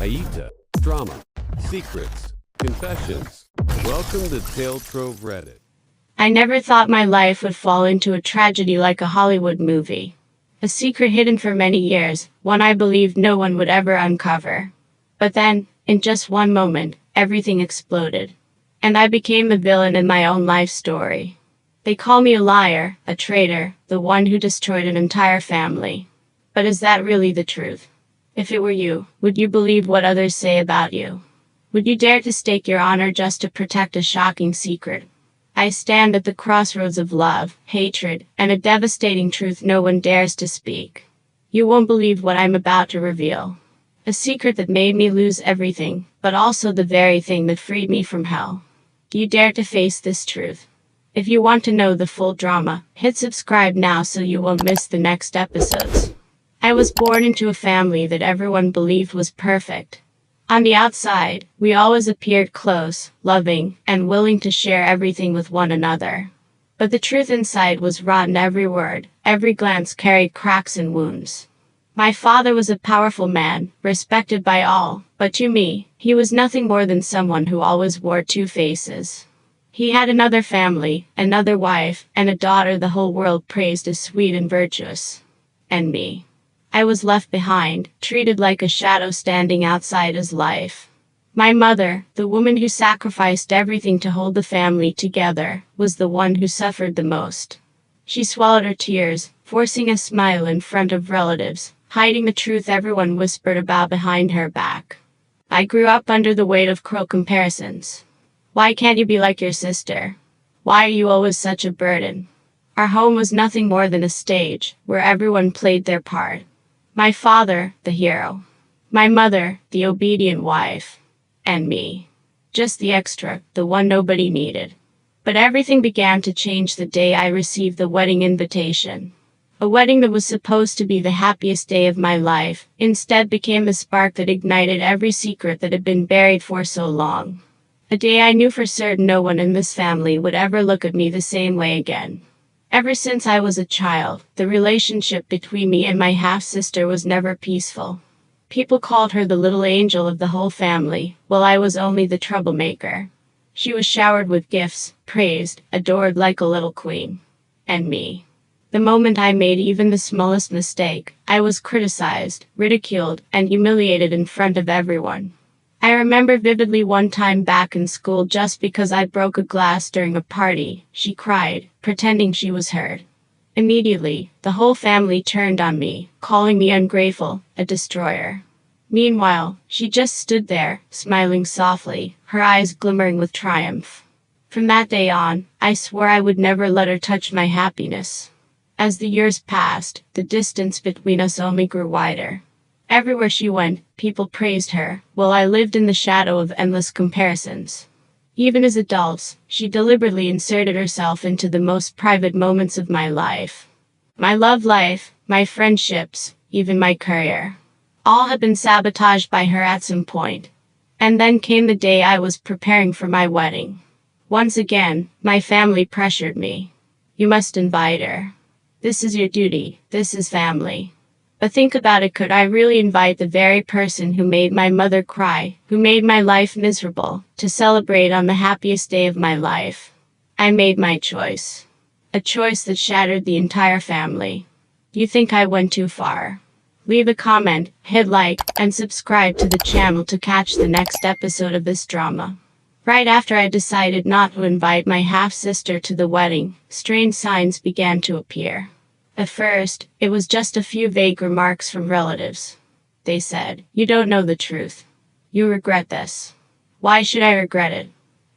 AITA, drama, secrets, confessions. Welcome to Trove Reddit. I never thought my life would fall into a tragedy like a Hollywood movie. A secret hidden for many years, one I believed no one would ever uncover. But then, in just one moment, everything exploded. And I became the villain in my own life story. They call me a liar, a traitor, the one who destroyed an entire family. But is that really the truth? If it were you, would you believe what others say about you? Would you dare to stake your honor just to protect a shocking secret? I stand at the crossroads of love, hatred, and a devastating truth no one dares to speak. You won't believe what I'm about to reveal. A secret that made me lose everything, but also the very thing that freed me from hell. Do you dare to face this truth? If you want to know the full drama, hit subscribe now so you won't miss the next episodes. I was born into a family that everyone believed was perfect. On the outside, we always appeared close, loving, and willing to share everything with one another. But the truth inside was rotten. Every word, every glance carried cracks and wounds. My father was a powerful man, respected by all, but to me, he was nothing more than someone who always wore two faces. He had another family, another wife, and a daughter the whole world praised as sweet and virtuous. And me. I was left behind, treated like a shadow standing outside his life. My mother, the woman who sacrificed everything to hold the family together, was the one who suffered the most. She swallowed her tears, forcing a smile in front of relatives, hiding the truth everyone whispered about behind her back. I grew up under the weight of cruel comparisons. Why can't you be like your sister? Why are you always such a burden? Our home was nothing more than a stage, where everyone played their part. My father, the hero. My mother, the obedient wife. And me. Just the extra, the one nobody needed. But everything began to change the day I received the wedding invitation. A wedding that was supposed to be the happiest day of my life, instead became the spark that ignited every secret that had been buried for so long. A day I knew for certain no one in this family would ever look at me the same way again. Ever since I was a child, the relationship between me and my half-sister was never peaceful. People called her the little angel of the whole family, while I was only the troublemaker. She was showered with gifts, praised, adored like a little queen. And me. The moment I made even the smallest mistake, I was criticized, ridiculed, and humiliated in front of everyone. I remember vividly one time back in school just because I broke a glass during a party, she cried, pretending she was hurt. Immediately, the whole family turned on me, calling me ungrateful, a destroyer. Meanwhile, she just stood there, smiling softly, her eyes glimmering with triumph. From that day on, I swore I would never let her touch my happiness. As the years passed, the distance between us only grew wider. Everywhere she went, people praised her, while I lived in the shadow of endless comparisons. Even as adults, she deliberately inserted herself into the most private moments of my life. My love life, my friendships, even my career. All had been sabotaged by her at some point. And then came the day I was preparing for my wedding. Once again, my family pressured me. You must invite her. This is your duty, this is family. But think about it, could I really invite the very person who made my mother cry, who made my life miserable, to celebrate on the happiest day of my life? I made my choice. A choice that shattered the entire family. Do you think I went too far? Leave a comment, hit like, and subscribe to the channel to catch the next episode of this drama. Right after I decided not to invite my half-sister to the wedding, strange signs began to appear. At first, it was just a few vague remarks from relatives. They said, "You don't know the truth. You regret this." Why should I regret it?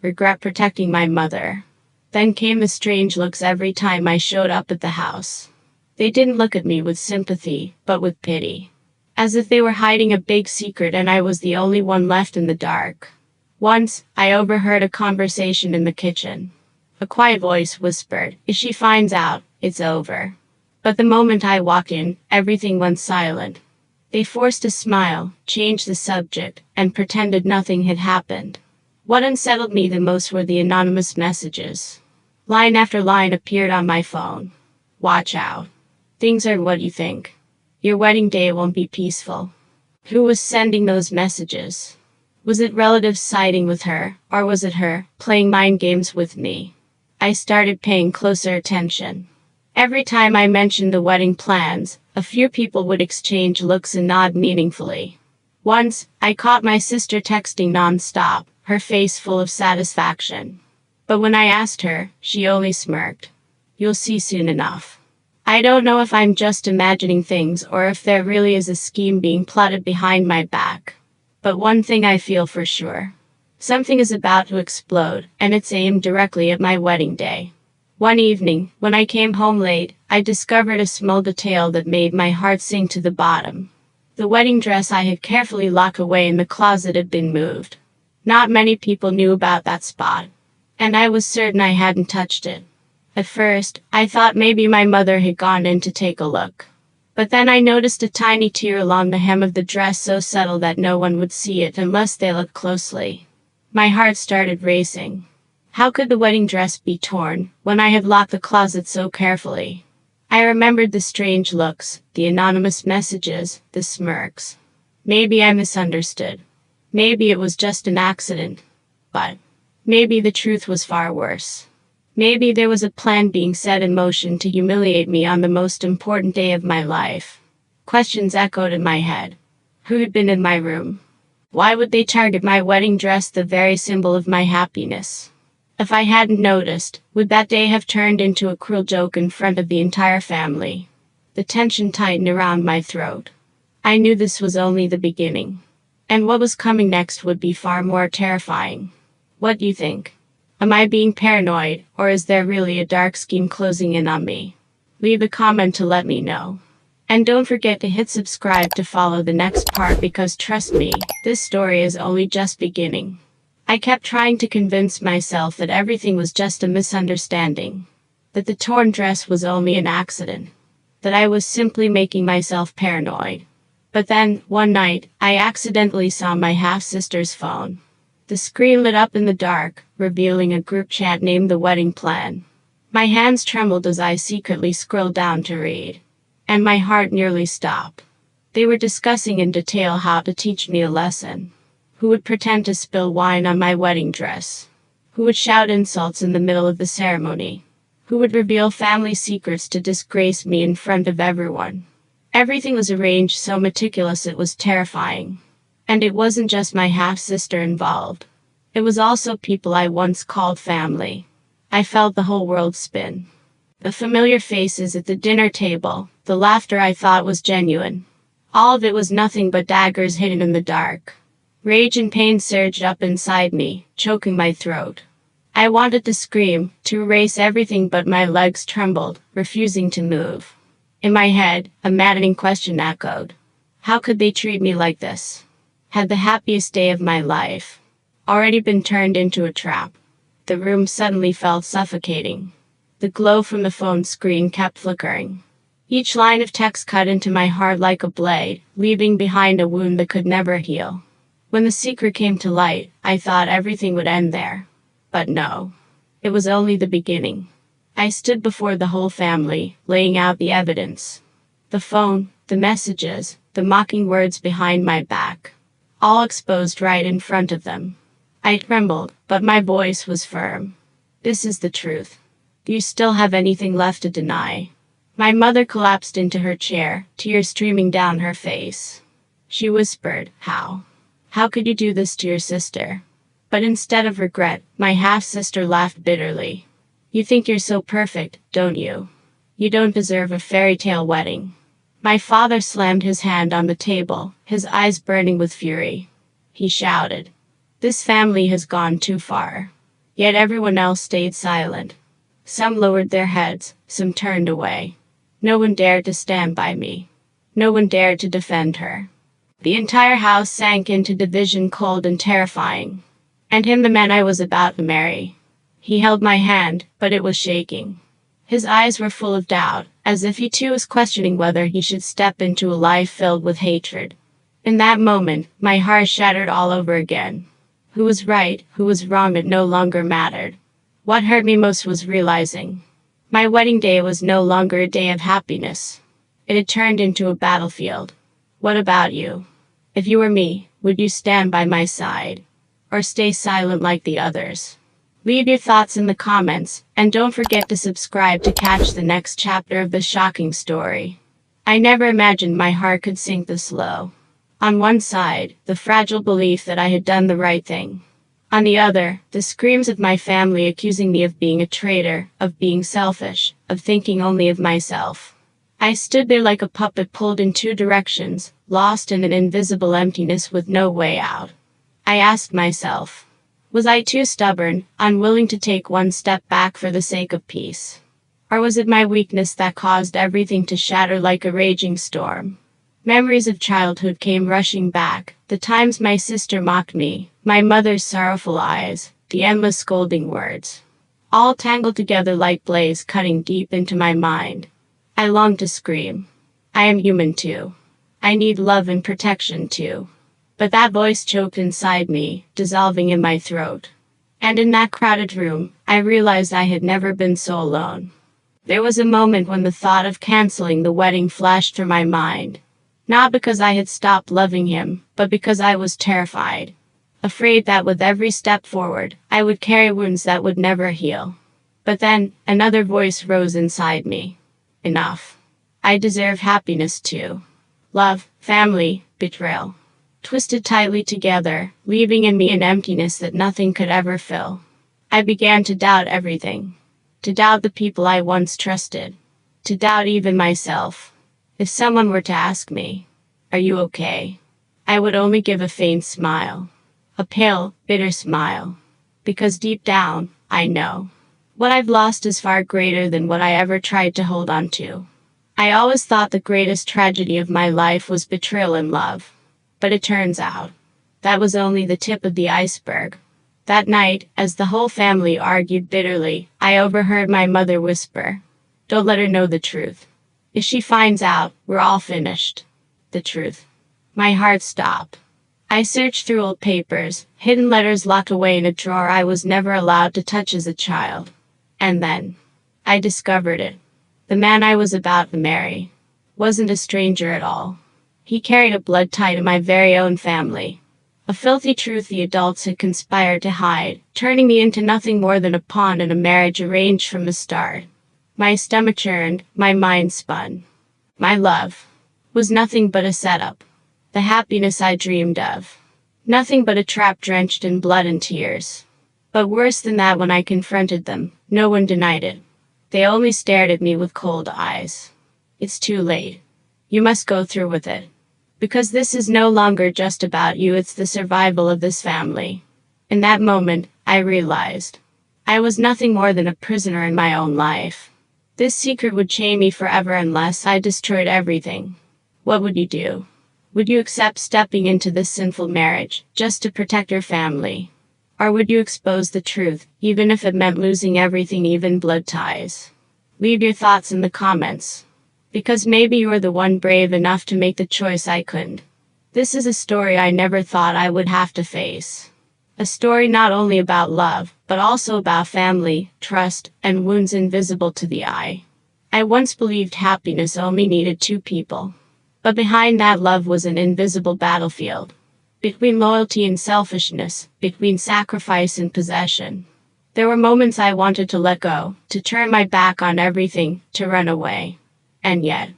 Regret protecting my mother. Then came the strange looks every time I showed up at the house. They didn't look at me with sympathy, but with pity. As if they were hiding a big secret and I was the only one left in the dark. Once, I overheard a conversation in the kitchen. A quiet voice whispered, "If she finds out, it's over." But the moment I walked in, everything went silent. They forced a smile, changed the subject, and pretended nothing had happened. What unsettled me the most were the anonymous messages. Line after line appeared on my phone. Watch out. Things aren't what you think. Your wedding day won't be peaceful. Who was sending those messages? Was it relatives siding with her, or was it her, playing mind games with me? I started paying closer attention. Every time I mentioned the wedding plans, a few people would exchange looks and nod meaningfully. Once, I caught my sister texting nonstop, her face full of satisfaction. But when I asked her, she only smirked. You'll see soon enough. I don't know if I'm just imagining things or if there really is a scheme being plotted behind my back. But one thing I feel for sure. Something is about to explode, and it's aimed directly at my wedding day. One evening, when I came home late, I discovered a small detail that made my heart sink to the bottom. The wedding dress I had carefully locked away in the closet had been moved. Not many people knew about that spot, and I was certain I hadn't touched it. At first, I thought maybe my mother had gone in to take a look. But then I noticed a tiny tear along the hem of the dress, so subtle that no one would see it unless they looked closely. My heart started racing. How could the wedding dress be torn when I had locked the closet so carefully? I remembered the strange looks, the anonymous messages, the smirks. Maybe I misunderstood. Maybe it was just an accident. But maybe the truth was far worse. Maybe there was a plan being set in motion to humiliate me on the most important day of my life. Questions echoed in my head. Who had been in my room? Why would they target my wedding dress, the very symbol of my happiness? If I hadn't noticed, would that day have turned into a cruel joke in front of the entire family? The tension tightened around my throat. I knew this was only the beginning. And what was coming next would be far more terrifying. What do you think? Am I being paranoid, or is there really a dark scheme closing in on me? Leave a comment to let me know. And don't forget to hit subscribe to follow the next part, because trust me, this story is only just beginning. I kept trying to convince myself that everything was just a misunderstanding. That the torn dress was only an accident. That I was simply making myself paranoid. But then, one night, I accidentally saw my half-sister's phone. The screen lit up in the dark, revealing a group chat named The Wedding Plan. My hands trembled as I secretly scrolled down to read. And my heart nearly stopped. They were discussing in detail how to teach me a lesson. Who would pretend to spill wine on my wedding dress? Who would shout insults in the middle of the ceremony? Who would reveal family secrets to disgrace me in front of everyone? Everything was arranged so meticulous it was terrifying. And it wasn't just my half-sister involved. It was also people I once called family. I felt the whole world spin. The familiar faces at the dinner table, the laughter I thought was genuine. All of it was nothing but daggers hidden in the dark. Rage and pain surged up inside me, choking my throat. I wanted to scream, to erase everything, but my legs trembled, refusing to move. In my head, a maddening question echoed. How could they treat me like this? Had the happiest day of my life already been turned into a trap? The room suddenly felt suffocating. The glow from the phone screen kept flickering. Each line of text cut into my heart like a blade, leaving behind a wound that could never heal. When the secret came to light, I thought everything would end there. But no. It was only the beginning. I stood before the whole family, laying out the evidence. The phone, the messages, the mocking words behind my back. All exposed right in front of them. I trembled, but my voice was firm. This is the truth. Do you still have anything left to deny? My mother collapsed into her chair, tears streaming down her face. She whispered, How? How could you do this to your sister? But instead of regret, my half-sister laughed bitterly. You think you're so perfect, don't you? You don't deserve a fairy tale wedding. My father slammed his hand on the table, his eyes burning with fury. He shouted, This family has gone too far. Yet everyone else stayed silent. Some lowered their heads, some turned away. No one dared to stand by me. No one dared to defend her. The entire house sank into division, cold and terrifying. And him, the man I was about to marry. He held my hand, but it was shaking. His eyes were full of doubt, as if he too was questioning whether he should step into a life filled with hatred. In that moment, my heart shattered all over again. Who was right, who was wrong, it no longer mattered. What hurt me most was realizing my wedding day was no longer a day of happiness. It had turned into a battlefield. What about you? If you were me, would you stand by my side? Or stay silent like the others? Leave your thoughts in the comments, and don't forget to subscribe to catch the next chapter of this shocking story. I never imagined my heart could sink this low. On one side, the fragile belief that I had done the right thing. On the other, the screams of my family accusing me of being a traitor, of being selfish, of thinking only of myself. I stood there like a puppet pulled in two directions, lost in an invisible emptiness with no way out. I asked myself, was I too stubborn, unwilling to take one step back for the sake of peace? Or was it my weakness that caused everything to shatter like a raging storm? Memories of childhood came rushing back, the times my sister mocked me, my mother's sorrowful eyes, the endless scolding words. All tangled together like blades cutting deep into my mind. I longed to scream. I am human too. I need love and protection too. But that voice choked inside me, dissolving in my throat. And in that crowded room, I realized I had never been so alone. There was a moment when the thought of canceling the wedding flashed through my mind. Not because I had stopped loving him, but because I was terrified. Afraid that with every step forward, I would carry wounds that would never heal. But then, another voice rose inside me. Enough. I deserve happiness too. Love, family, betrayal. Twisted tightly together, leaving in me an emptiness that nothing could ever fill. I began to doubt everything. To doubt the people I once trusted. To doubt even myself. If someone were to ask me, "Are you okay?" I would only give a faint smile. A pale, bitter smile. Because deep down, I know. What I've lost is far greater than what I ever tried to hold on to. I always thought the greatest tragedy of my life was betrayal in love. But it turns out, that was only the tip of the iceberg. That night, as the whole family argued bitterly, I overheard my mother whisper, "Don't let her know the truth. If she finds out, we're all finished." The truth. My heart stopped. I searched through old papers, hidden letters locked away in a drawer I was never allowed to touch as a child. And then, I discovered it. The man I was about to marry wasn't a stranger at all. He carried a blood tie to my very own family. A filthy truth the adults had conspired to hide, turning me into nothing more than a pawn in a marriage arranged from the start. My stomach churned, my mind spun. My love was nothing but a setup. The happiness I dreamed of. Nothing but a trap drenched in blood and tears. But worse than that, when I confronted them, no one denied it. They only stared at me with cold eyes. "It's too late. You must go through with it. Because this is no longer just about you, it's the survival of this family." In that moment, I realized I was nothing more than a prisoner in my own life. This secret would chain me forever unless I destroyed everything. What would you do? Would you accept stepping into this sinful marriage, just to protect your family? Or would you expose the truth, even if it meant losing everything, even blood ties? Leave your thoughts in the comments. Because maybe you are the one brave enough to make the choice I couldn't. This is a story I never thought I would have to face. A story not only about love, but also about family, trust, and wounds invisible to the eye. I once believed happiness only needed two people. But behind that love was an invisible battlefield. Between loyalty and selfishness, between sacrifice and possession. There were moments I wanted to let go, to turn my back on everything, to run away. And yet,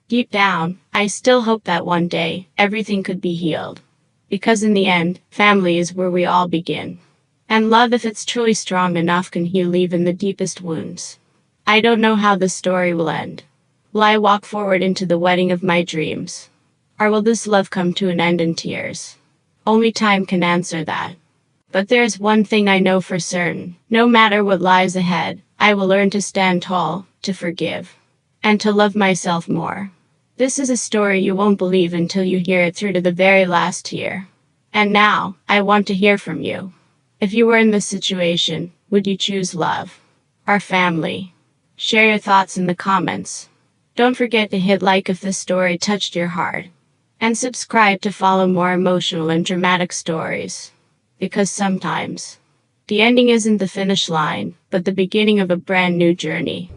deep down, I still hoped that one day, everything could be healed. Because in the end, family is where we all begin. And love, if it's truly strong enough, can heal even the deepest wounds. I don't know how this story will end. Will I walk forward into the wedding of my dreams? Or will this love come to an end in tears? Only time can answer that. But there's one thing I know for certain. No matter what lies ahead, I will learn to stand tall, to forgive, and to love myself more. This is a story you won't believe until you hear it through to the very last tear. And now, I want to hear from you. If you were in this situation, would you choose love or family? Share your thoughts in the comments. Don't forget to hit like if this story touched your heart. And subscribe to follow more emotional and dramatic stories. Because sometimes, the ending isn't the finish line, but the beginning of a brand new journey.